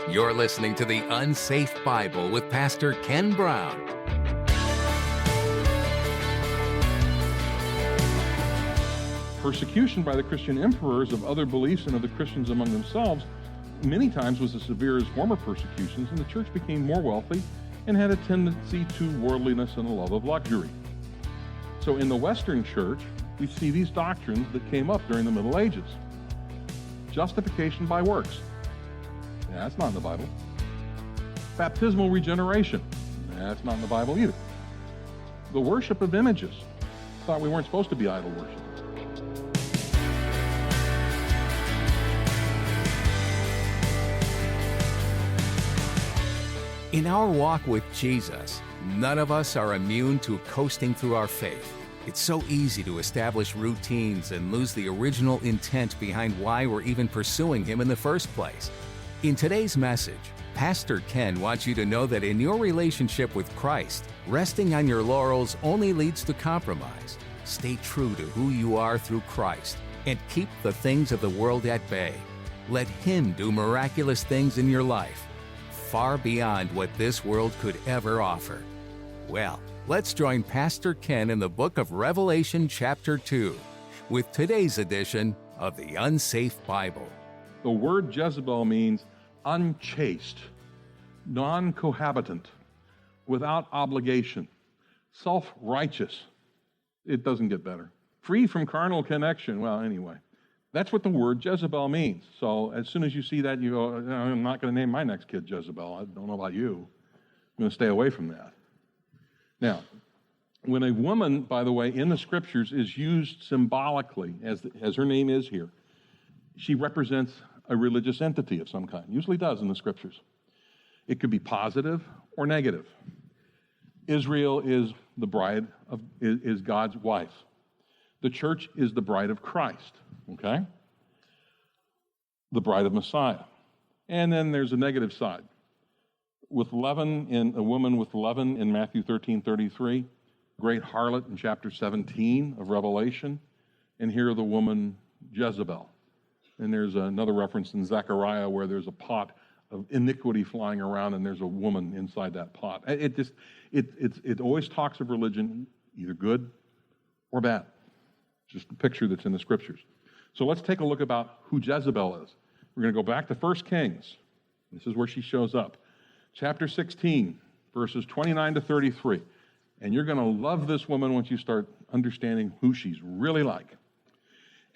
You're listening to The Unsafe Bible with Pastor Ken Brown. Persecution by the Christian emperors of other beliefs and of the Christians among themselves many times was as severe as former persecutions, and the church became more wealthy and had a tendency to worldliness and a love of luxury. So in the Western church, we see these doctrines that came up during the Middle Ages. Justification by works. Yeah, that's not in the Bible. Baptismal regeneration. That's not in the Bible either. The worship of images. Thought we weren't supposed to be idol worship. In our walk with Jesus, none of us are immune to coasting through our faith. It's so easy to establish routines and lose the original intent behind why we're even pursuing Him in the first place. In today's message, Pastor Ken wants you to know that in your relationship with Christ, resting on your laurels only leads to compromise. Stay true to who you are through Christ and keep the things of the world at bay. Let Him do miraculous things in your life, far beyond what this world could ever offer. Well, let's join Pastor Ken in the book of Revelation chapter 2 with today's edition of the Unsafe Bible. The word Jezebel means unchaste, non-cohabitant, without obligation, self-righteous. It doesn't get better. Free from carnal connection. Well, anyway, that's what the word Jezebel means. So as soon as you see that, you go, I'm not going to name my next kid Jezebel. I don't know about you. I'm going to stay away from that. Now, when a woman, by the way, in the scriptures is used symbolically, as her name is here, she represents a religious entity of some kind. Usually does in the scriptures. It could be positive or negative. Israel is the bride of, is God's wife. The church is the bride of Christ, okay? The bride of Messiah. And then there's a negative side. With leaven, in a woman with leaven in Matthew 13:33, great harlot in chapter 17 of Revelation, and here the woman Jezebel. And there's another reference in Zechariah where there's a pot of iniquity flying around and there's a woman inside that pot. It always talks of religion, either good or bad. Just a picture that's in the scriptures. So let's take a look about who Jezebel is. We're going to go back to 1 Kings. This is where she shows up. Chapter 16, verses 29 to 33. And you're going to love this woman once you start understanding who she's really like.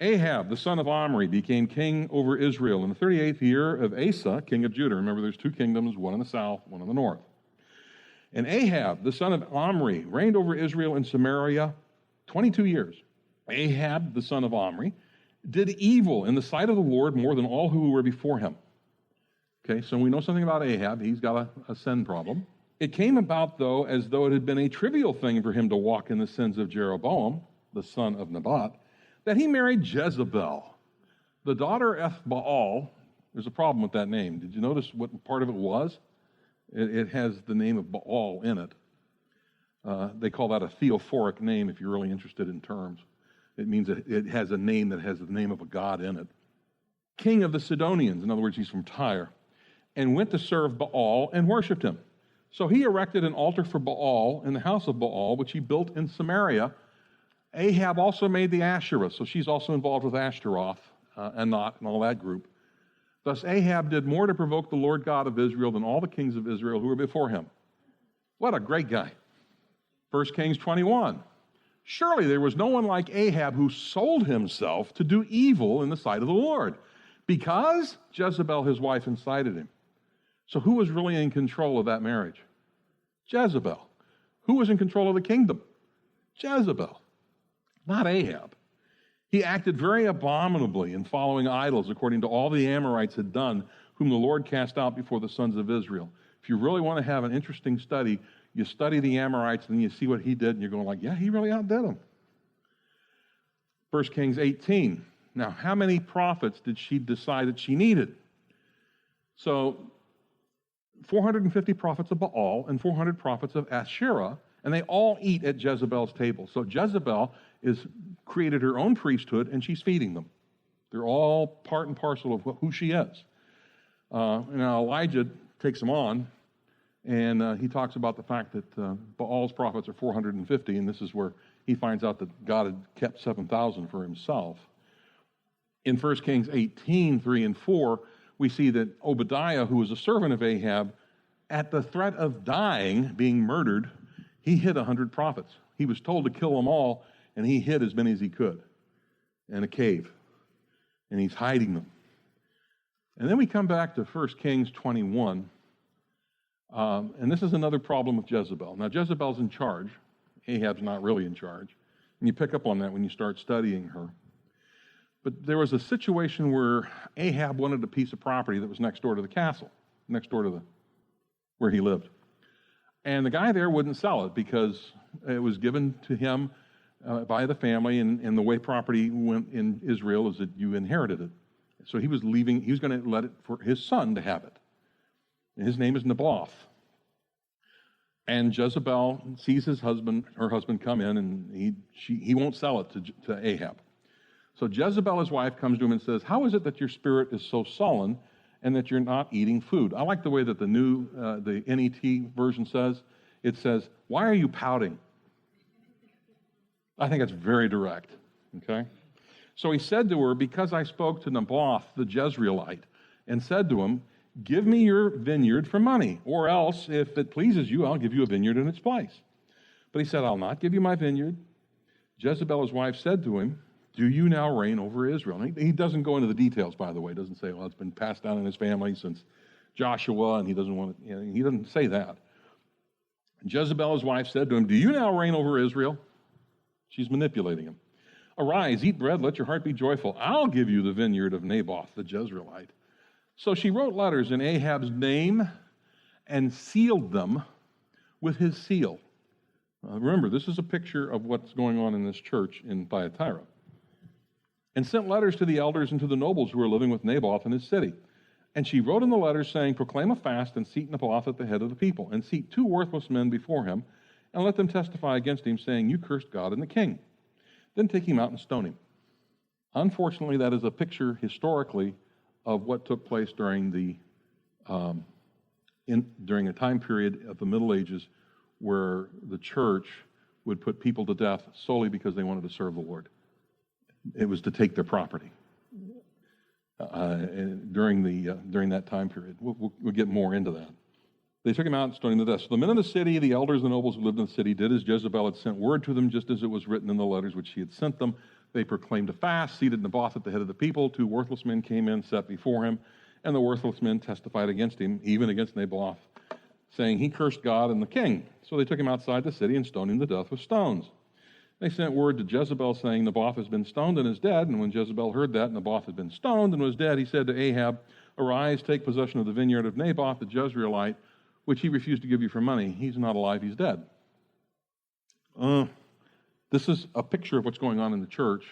Ahab, the son of Omri, became king over Israel in the 38th year of Asa, king of Judah. Remember, there's two kingdoms, one in the south, one in the north. And Ahab, the son of Omri, reigned over Israel in Samaria 22 years. Ahab, the son of Omri, did evil in the sight of the Lord more than all who were before him. Okay, so we know something about Ahab. He's got a sin problem. It came about, though, as though it had been a trivial thing for him to walk in the sins of Jeroboam, the son of Nebat, that he married Jezebel, the daughter of Baal. There's a problem with that name. Did you notice what part of it was? It has the name of Baal in it. They call that a theophoric name if you're really interested in terms. It means that it has a name that has the name of a god in it. King of the Sidonians, in other words, he's from Tyre, and went to serve Baal and worshipped him. So he erected an altar for Baal in the house of Baal, which he built in Samaria. Ahab also made the Asherah, so she's also involved with Ashtaroth, Anat, and all that group. Thus Ahab did more to provoke the Lord God of Israel than all the kings of Israel who were before him. What a great guy. 1 Kings 21. Surely there was no one like Ahab who sold himself to do evil in the sight of the Lord, because Jezebel, his wife, incited him. So who was really in control of that marriage? Jezebel. Who was in control of the kingdom? Jezebel. Not Ahab. He acted very abominably in following idols, according to all the Amorites had done, whom the Lord cast out before the sons of Israel. If you really want to have an interesting study, you study the Amorites and then you see what he did, and you're going like, yeah, he really outdid them. 1 Kings 18. Now, how many prophets did she decide that she needed? So, 450 prophets of Baal and 400 prophets of Asherah, and they all eat at Jezebel's table. So Jezebel is created her own priesthood, and she's feeding them. They're all part and parcel of who she is. Now Elijah takes him on, and he talks about the fact that Baal's prophets are 450, and this is where he finds out that God had kept 7,000 for himself. In 1 Kings 18, 3 and 4, we see that Obadiah, who was a servant of Ahab, at the threat of dying, being murdered, he hid 100 prophets. He was told to kill them all, and he hid as many as he could in a cave. And he's hiding them. And then we come back to 1 Kings 21, and this is another problem with Jezebel. Now, Jezebel's in charge. Ahab's not really in charge. And you pick up on that when you start studying her. But there was a situation where Ahab wanted a piece of property that was next door to the castle, next door to where he lived. And the guy there wouldn't sell it because it was given to him by the family, and the way property went in Israel is that you inherited it. So he was going to let it for his son to have it. And his name is Naboth. And Jezebel sees her husband come in, and he won't sell it to Ahab. So Jezebel, his wife, comes to him and says, "How is it that your spirit is so sullen and that you're not eating food?" I like the way that the NET version says. It says, "Why are you pouting?" I think it's very direct, okay? So he said to her, "Because I spoke to Naboth the Jezreelite and said to him, 'Give me your vineyard for money, or else, if it pleases you, I'll give you a vineyard in its place.' But he said, 'I'll not give you my vineyard.' Jezebel, his wife, said to him, 'Do you now reign over Israel?'" And he doesn't go into the details, by the way. He doesn't say, well, it's been passed down in his family since Joshua, and he doesn't say that. Jezebel, his wife, said to him, "Do you now reign over Israel?" She's manipulating him. "Arise, eat bread, let your heart be joyful. I'll give you the vineyard of Naboth the Jezreelite." So she wrote letters in Ahab's name and sealed them with his seal. Remember, this is a picture of what's going on in this church in Thyatira. And sent letters to the elders and to the nobles who were living with Naboth in his city. And she wrote in the letters saying, "Proclaim a fast and seat Naboth at the head of the people, and seat 2 worthless men before him, and let them testify against him, saying, 'You cursed God and the king.' Then take him out and stone him." Unfortunately, that is a picture historically of what took place during during a time period of the Middle Ages where the church would put people to death solely because they wanted to serve the Lord. It was to take their property during that time period. We'll get more into that. They took him out and stoned him to death. So the men of the city, the elders, the nobles who lived in the city, did as Jezebel had sent word to them, just as it was written in the letters which she had sent them. They proclaimed a fast, seated Naboth at the head of the people. 2 worthless men came in, set before him, and the worthless men testified against him, even against Naboth, saying, "He cursed God and the king." So they took him outside the city and stoned him to death with stones. They sent word to Jezebel, saying, "Naboth has been stoned and is dead." And when Jezebel heard that Naboth had been stoned and was dead, he said to Ahab, "Arise, take possession of the vineyard of Naboth the Jezreelite, which he refused to give you for money. He's not alive, he's dead." This is a picture of what's going on in the church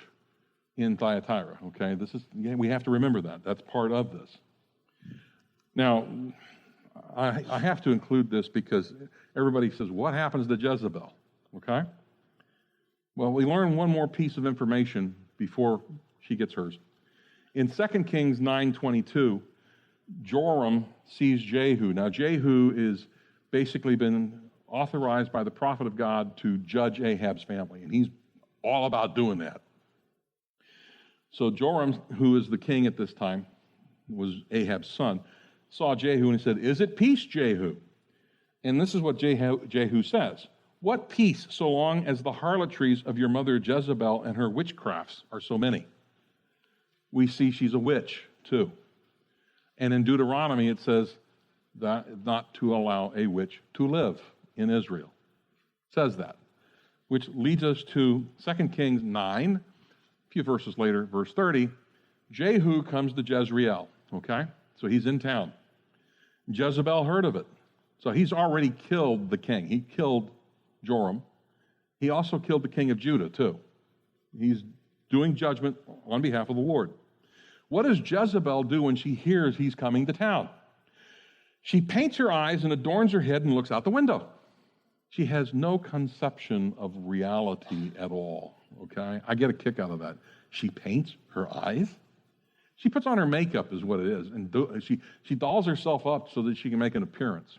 in Thyatira, okay? We have to remember that. That's part of this. Now, I have to include this because everybody says, what happens to Jezebel, okay? Well, we learn one more piece of information before she gets hers. In 2 Kings 9:22, Joram sees Jehu. Now, Jehu is basically been authorized by the prophet of God to judge Ahab's family, and he's all about doing that. So Joram, who is the king at this time, was Ahab's son, saw Jehu and he said, "Is it peace, Jehu?" And this is what Jehu says. "What peace, so long as the harlotries of your mother Jezebel and her witchcrafts are so many?" We see she's a witch, too. And in Deuteronomy, it says that not to allow a witch to live in Israel. It says that. Which leads us to 2 Kings 9, a few verses later, verse 30. Jehu comes to Jezreel, okay? So he's in town. Jezebel heard of it. So he's already killed the king. He killed Joram. He also killed the king of Judah, too. He's doing judgment on behalf of the Lord. What does Jezebel do when she hears he's coming to town? She paints her eyes and adorns her head and looks out the window. She has no conception of reality at all, okay? I get a kick out of that. She paints her eyes? She puts on her makeup is what it is, and she dolls herself up so that she can make an appearance.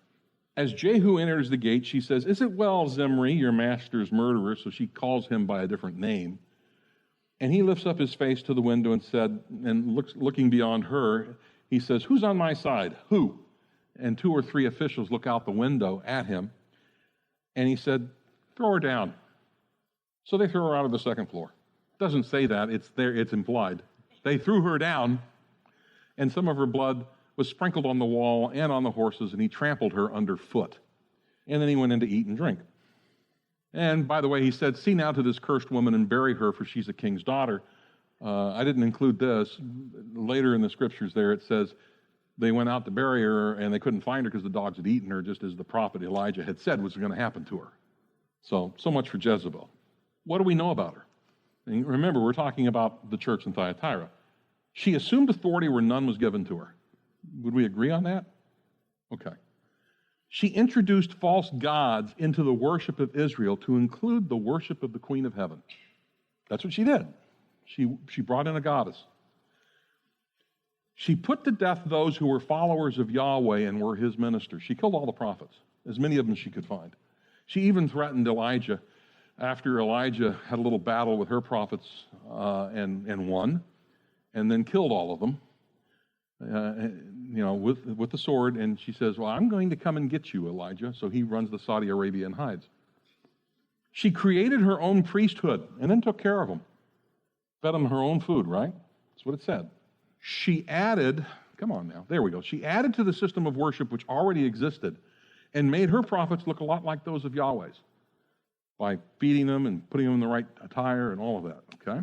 As Jehu enters the gate, she says, "Is it well, Zimri, your master's murderer?" So she calls him by a different name. And he lifts up his face to the window and said, and looking beyond her, he says, "Who's on my side? Who?" And 2 or 3 officials look out the window at him. And he said, "Throw her down." So they threw her out of the 2nd floor. It doesn't say that, it's there, it's implied. They threw her down, and some of her blood was sprinkled on the wall and on the horses, and he trampled her underfoot. And then he went in to eat and drink. And by the way, he said, "See now to this cursed woman and bury her, for she's a king's daughter." I didn't include this. Later in the scriptures there, it says they went out to bury her, and they couldn't find her because the dogs had eaten her, just as the prophet Elijah had said was going to happen to her. So much for Jezebel. What do we know about her? And remember, we're talking about the church in Thyatira. She assumed authority where none was given to her. Would we agree on that? Okay. She introduced false gods into the worship of Israel to include the worship of the Queen of Heaven. That's what she did. She brought in a goddess. She put to death those who were followers of Yahweh and were his ministers. She killed all the prophets, as many of them as she could find. She even threatened Elijah after Elijah had a little battle with her prophets and won, and then killed all of them. With the sword, and she says, "Well, I'm going to come and get you, Elijah." So he runs to Saudi Arabia and hides. She created her own priesthood and then took care of them. Fed them her own food, right? That's what it said. She added, she added to the system of worship which already existed and made her prophets look a lot like those of Yahweh's by feeding them and putting them in the right attire and all of that, okay?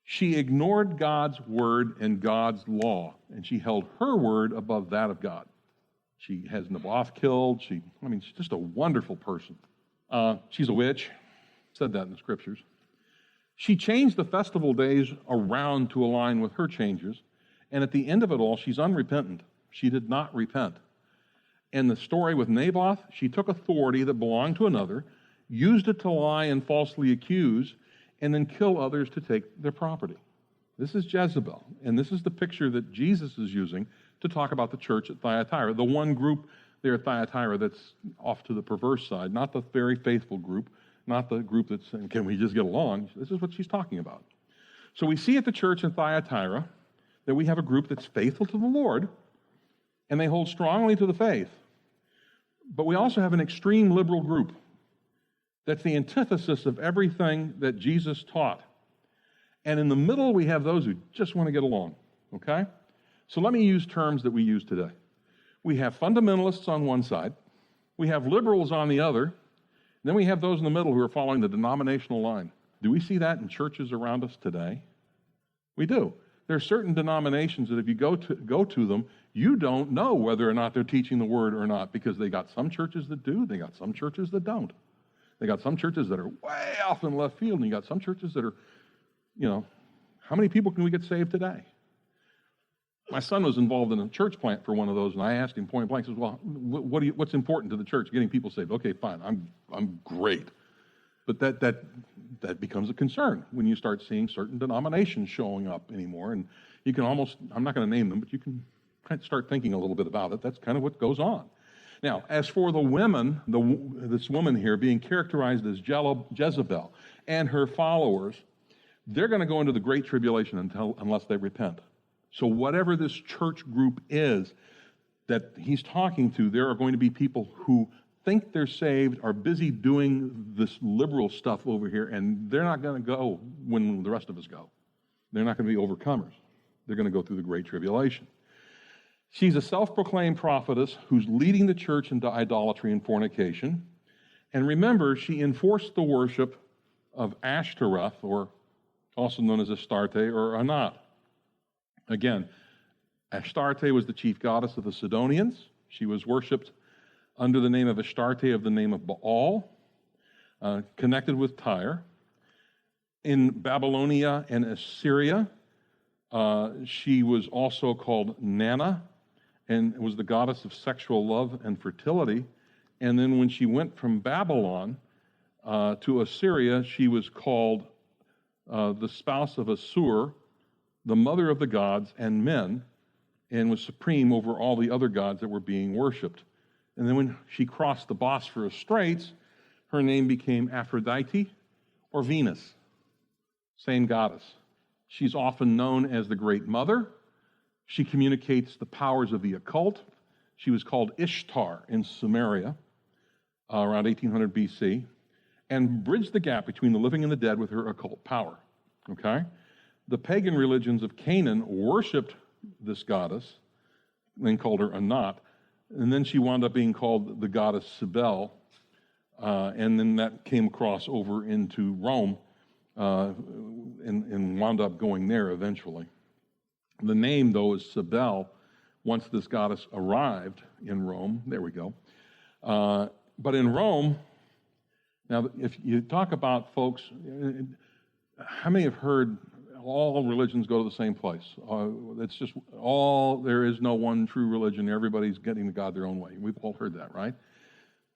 She ignored God's word and God's law, and she held her word above that of God. She has Naboth killed. She's just a wonderful person. She's a witch. Said that in the scriptures. She changed the festival days around to align with her changes, and at the end of it all, she's unrepentant. She did not repent. In the story with Naboth, she took authority that belonged to another, used it to lie and falsely accuse, and then kill others to take their property. This is Jezebel, and this is the picture that Jesus is using to talk about the church at Thyatira, the one group there at Thyatira that's off to the perverse side, not the very faithful group, not the group that's saying, "Can we just get along?" This is what she's talking about. So we see at the church in Thyatira that we have a group that's faithful to the Lord, and they hold strongly to the faith. But we also have an extreme liberal group that's the antithesis of everything that Jesus taught. And in the middle, we have those who just want to get along, okay? So let me use terms that we use today. We have fundamentalists on one side. We have liberals on the other. Then we have those in the middle who are following the denominational line. Do we see that in churches around us today? We do. There are certain denominations that if you go to them, you don't know whether or not they're teaching the word or not, because they got some churches that do, they got some churches that don't. They got some churches that are way off in left field, and you got some churches that are, how many people can we get saved today? My son was involved in a church plant for one of those, and I asked him point blank, says, "Well, what's important to the church? Getting people saved." "Okay, fine, I'm great." But that becomes a concern when you start seeing certain denominations showing up anymore, and you can almost, I'm not going to name them, but you can kind of start thinking a little bit about it. That's kind of what goes on. Now, as for the women, this woman here being characterized as Jezebel and her followers, they're going to go into the Great Tribulation unless they repent. So whatever this church group is that he's talking to, there are going to be people who think they're saved, are busy doing this liberal stuff over here, and they're not going to go when the rest of us go. They're not going to be overcomers. They're going to go through the Great Tribulation. She's a self-proclaimed prophetess who's leading the church into idolatry and fornication. And remember, she enforced the worship of Ashtoreth, or also known as Astarte or Anat. Again, Astarte was the chief goddess of the Sidonians. She was worshipped under the name of Astarte, of the name of Baal, connected with Tyre. In Babylonia and Assyria, she was also called Nana, and was the goddess of sexual love and fertility. And then when she went from Babylon to Assyria, she was called the spouse of Assur, the mother of the gods and men, and was supreme over all the other gods that were being worshipped. And then when she crossed the Bosphorus Straits, her name became Aphrodite or Venus, same goddess. She's often known as the Great Mother. She communicates the powers of the occult. She was called Ishtar in Sumeria around 1800 BC, and bridged the gap between the living and the dead with her occult power. Okay? The pagan religions of Canaan worshipped this goddess, then called her Anat, and then she wound up being called the goddess Cybele, and then that came across over into Rome and wound up going there eventually. The name, though, is Cybele once this goddess arrived in Rome. There we go. But in Rome, now if you talk about folks, how many have heard all religions go to the same place? It's just there is no one true religion. Everybody's getting to God their own way. We've all heard that, right?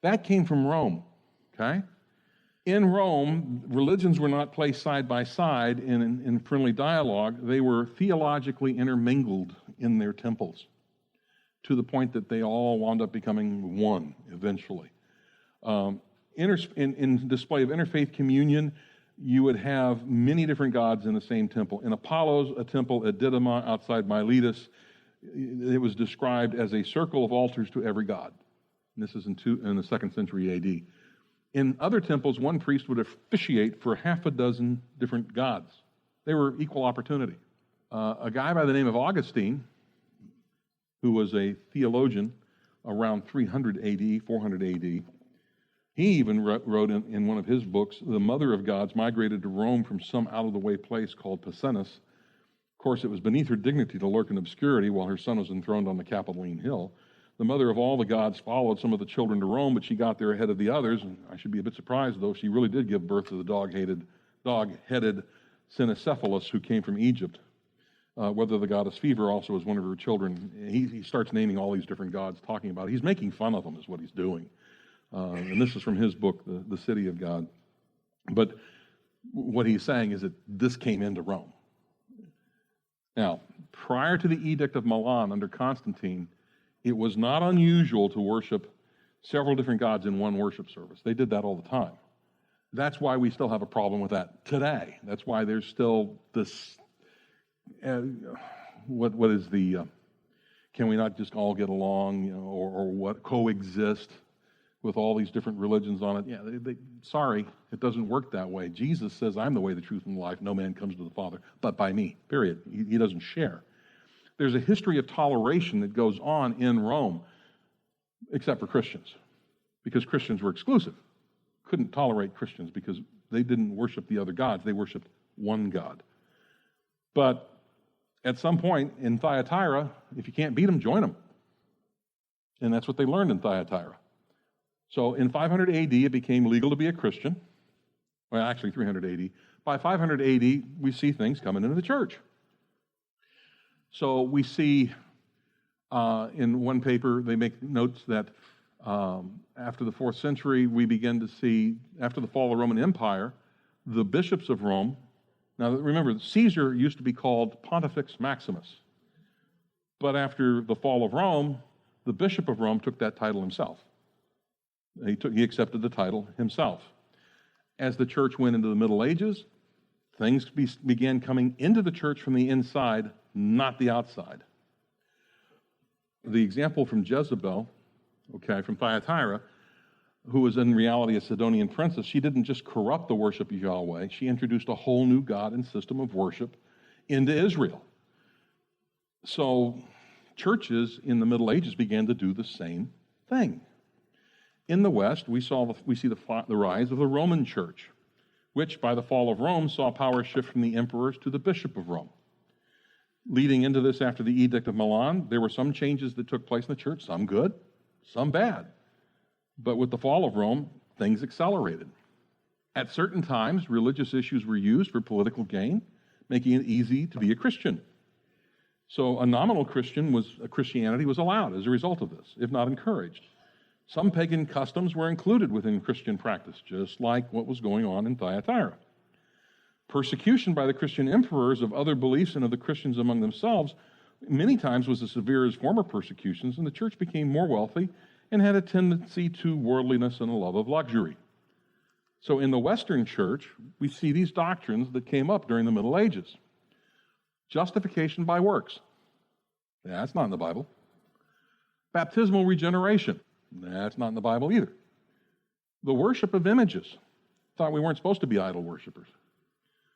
That came from Rome, okay? In Rome, religions were not placed side by side in friendly dialogue. They were theologically intermingled in their temples to the point that they all wound up becoming one eventually. In display of interfaith communion, you would have many different gods in the same temple. In Apollo's, a temple at Didyma outside Miletus, it was described as a circle of altars to every god. And this is in the 2nd century AD. In other temples, one priest would officiate for half a dozen different gods. They were equal opportunity. A guy by the name of Augustine, who was a theologian around 300 AD, 400 AD, he even wrote in one of his books, the mother of gods migrated to Rome from some out-of-the-way place called Picenus. Of course, it was beneath her dignity to lurk in obscurity while her son was enthroned on the Capitoline Hill. The mother of all the gods followed some of the children to Rome, but she got there ahead of the others. And I should be a bit surprised, though, she really did give birth to the dog-headed Cynocephalus who came from Egypt. Whether the goddess Fever also was one of her children. He starts naming all these different gods, talking about it. He's making fun of them is what he's doing. And this is from his book, The City of God. But what he's saying is that this came into Rome. Now, prior to the Edict of Milan under Constantine, it was not unusual to worship several different gods in one worship service. They did that all the time. That's why we still have a problem with that today. That's why there's still this, what is the, can we not just all get along, or what, coexist with all these different religions on it? Yeah, sorry, it doesn't work that way. Jesus says, I'm the way, the truth, and the life. No man comes to the Father but by me, period. He doesn't share. There's a history of toleration that goes on in Rome, except for Christians, because Christians were exclusive. Couldn't tolerate Christians because they didn't worship the other gods. They worshiped one God. But at some point in Thyatira, if you can't beat them, join them. And that's what they learned in Thyatira. So in 500 AD, it became legal to be a Christian. Well, actually 300 AD. By 500 AD, we see things coming into the church. So we see in one paper, they make notes that after the 4th century, we begin to see, after the fall of the Roman Empire, the bishops of Rome. Now remember, Caesar used to be called Pontifex Maximus. But after the fall of Rome, the bishop of Rome took that title himself. He accepted the title himself. As the church went into the Middle Ages, things began coming into the church from the inside, not the outside. The example from Jezebel, from Thyatira, who was in reality a Sidonian princess, she didn't just corrupt the worship of Yahweh, she introduced a whole new God and system of worship into Israel. So churches in the Middle Ages began to do the same thing. In the West, we see the rise of the Roman Church, which by the fall of Rome saw power shift from the emperors to the bishop of Rome. Leading into this after the Edict of Milan, there were some changes that took place in the church, some good, some bad. But with the fall of Rome, things accelerated. At certain times, religious issues were used for political gain, making it easy to be a Christian. So a nominal Christianity was allowed as a result of this, if not encouraged. Some pagan customs were included within Christian practice, just like what was going on in Thyatira. Persecution by the Christian emperors of other beliefs and of the Christians among themselves many times was as severe as former persecutions, and the church became more wealthy and had a tendency to worldliness and a love of luxury. So in the Western church, we see these doctrines that came up during the Middle Ages. Justification by works. That's not in the Bible. Baptismal regeneration. That's not in the Bible either. The worship of images. Thought we weren't supposed to be idol worshipers.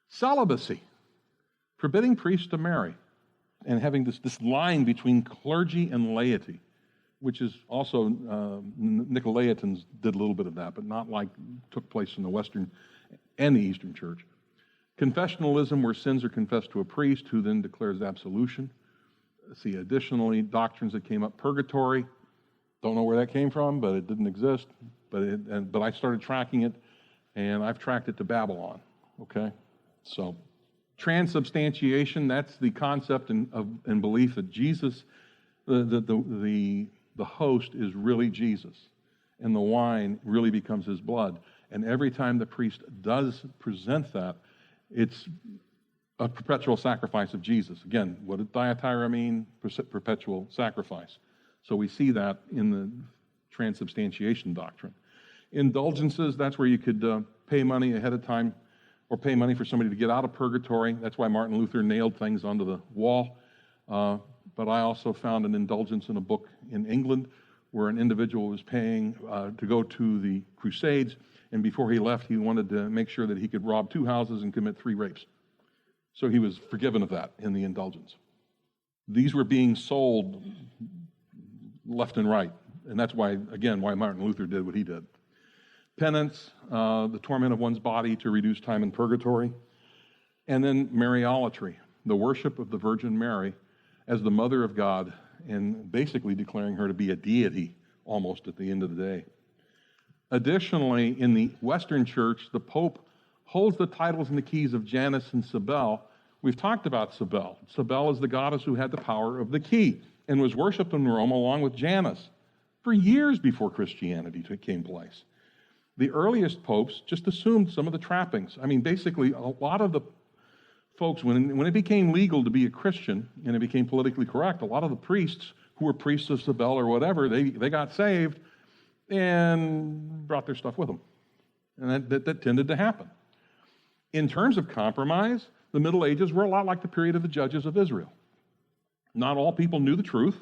Celibacy. Forbidding priests to marry. And having this line between clergy and laity, which is also, Nicolaitans did a little bit of that, but not like took place in the Western and the Eastern church. Confessionalism, where sins are confessed to a priest who then declares absolution. See, additionally, doctrines that came up, purgatory. Don't know where that came from, but it didn't exist. But I started tracking it, and I've tracked it to Babylon. Okay? So, transubstantiation, that's the concept and belief that Jesus, the host is really Jesus, and the wine really becomes his blood. And every time the priest does present that, it's a perpetual sacrifice of Jesus. Again, what did Thyatira mean? Perpetual sacrifice. So we see that in the transubstantiation doctrine. Indulgences, that's where you could pay money ahead of time or pay money for somebody to get out of purgatory. That's why Martin Luther nailed things onto the wall. But I also found an indulgence in a book in England where an individual was paying to go to the Crusades, and before he left, he wanted to make sure that he could rob 2 houses and commit 3 rapes. So he was forgiven of that in the indulgence. These were being sold left and right, and that's why, again, why Martin Luther did what he did. Penance, the torment of one's body to reduce time in purgatory, and then Mariolatry, the worship of the Virgin Mary as the Mother of God, and basically declaring her to be a deity almost at the end of the day. Additionally, in the Western Church, the Pope holds the titles and the keys of Janus and Cybele. We've talked about Cybele. Cybele is the goddess who had the power of the key and was worshipped in Rome along with Janus for years before Christianity came place. The earliest popes just assumed some of the trappings. I mean, basically, a lot of the folks, when it became legal to be a Christian and it became politically correct, a lot of the priests who were priests of Cybele or whatever, they got saved and brought their stuff with them. And that tended to happen. In terms of compromise, the Middle Ages were a lot like the period of the judges of Israel. Not all people knew the truth,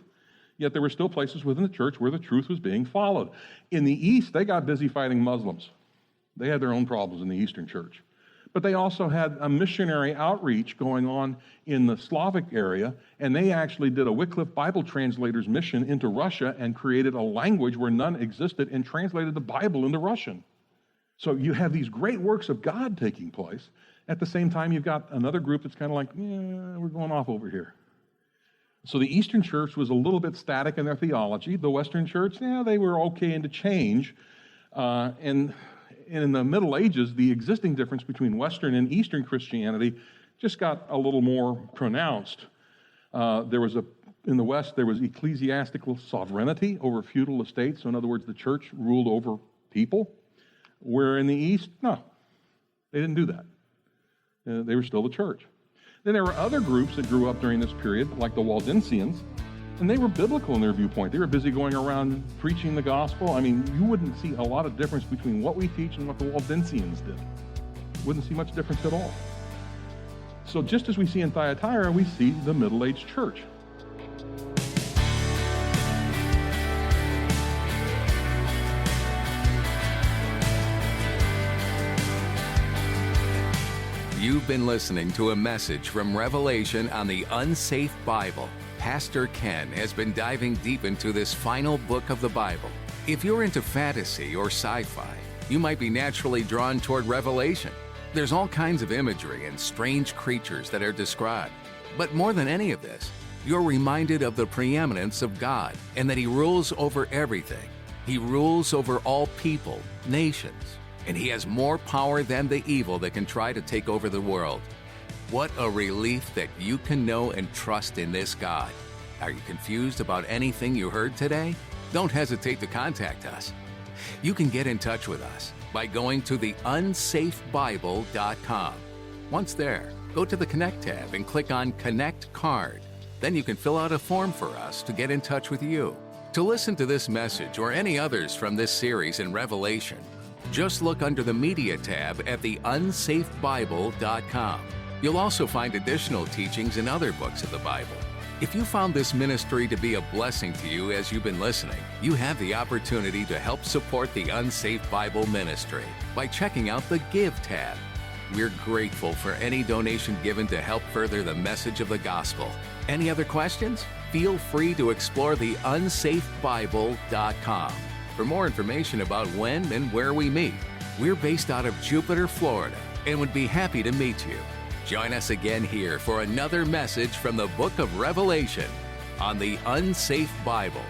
yet there were still places within the church where the truth was being followed. In the East, they got busy fighting Muslims. They had their own problems in the Eastern church. But they also had a missionary outreach going on in the Slavic area, and they actually did a Wycliffe Bible translators mission into Russia and created a language where none existed and translated the Bible into Russian. So you have these great works of God taking place. At the same time, you've got another group that's kind of like, yeah, we're going off over here. So the Eastern church was a little bit static in their theology. The Western church, yeah, they were okay into change. And in the Middle Ages, the existing difference between Western and Eastern Christianity just got a little more pronounced. In the West, there was ecclesiastical sovereignty over feudal estates. So in other words, the church ruled over people. Where in the East, no, they didn't do that. They were still the church. Then there were other groups that grew up during this period, like the Waldensians, and they were biblical in their viewpoint. They were busy going around preaching the gospel. I mean, you wouldn't see a lot of difference between what we teach and what the Waldensians did. Wouldn't see much difference at all. So just as we see in Thyatira, we see the middle-aged church. You've been listening to a message from Revelation on the Unsafe Bible. Pastor Ken has been diving deep into this final book of the Bible. If you're into fantasy or sci-fi, you might be naturally drawn toward Revelation. There's all kinds of imagery and strange creatures that are described. But more than any of this, you're reminded of the preeminence of God and that He rules over everything. He rules over all people, nations, and He has more power than the evil that can try to take over the world. What a relief that you can know and trust in this God. Are you confused about anything you heard today? Don't hesitate to contact us. You can get in touch with us by going to theunsafebible.com. Once there, go to the Connect tab and click on Connect Card. Then you can fill out a form for us to get in touch with you. To listen to this message or any others from this series in Revelation, just look under the Media tab at theunsafebible.com. You'll also find additional teachings in other books of the Bible. If you found this ministry to be a blessing to you as you've been listening, you have the opportunity to help support the Unsafe Bible ministry by checking out the Give tab. We're grateful for any donation given to help further the message of the gospel. Any other questions? Feel free to explore the unsafebible.com. For more information about when and where we meet, we're based out of Jupiter, Florida, and would be happy to meet you. Join us again here for another message from the book of Revelation on the Unsafe Bible.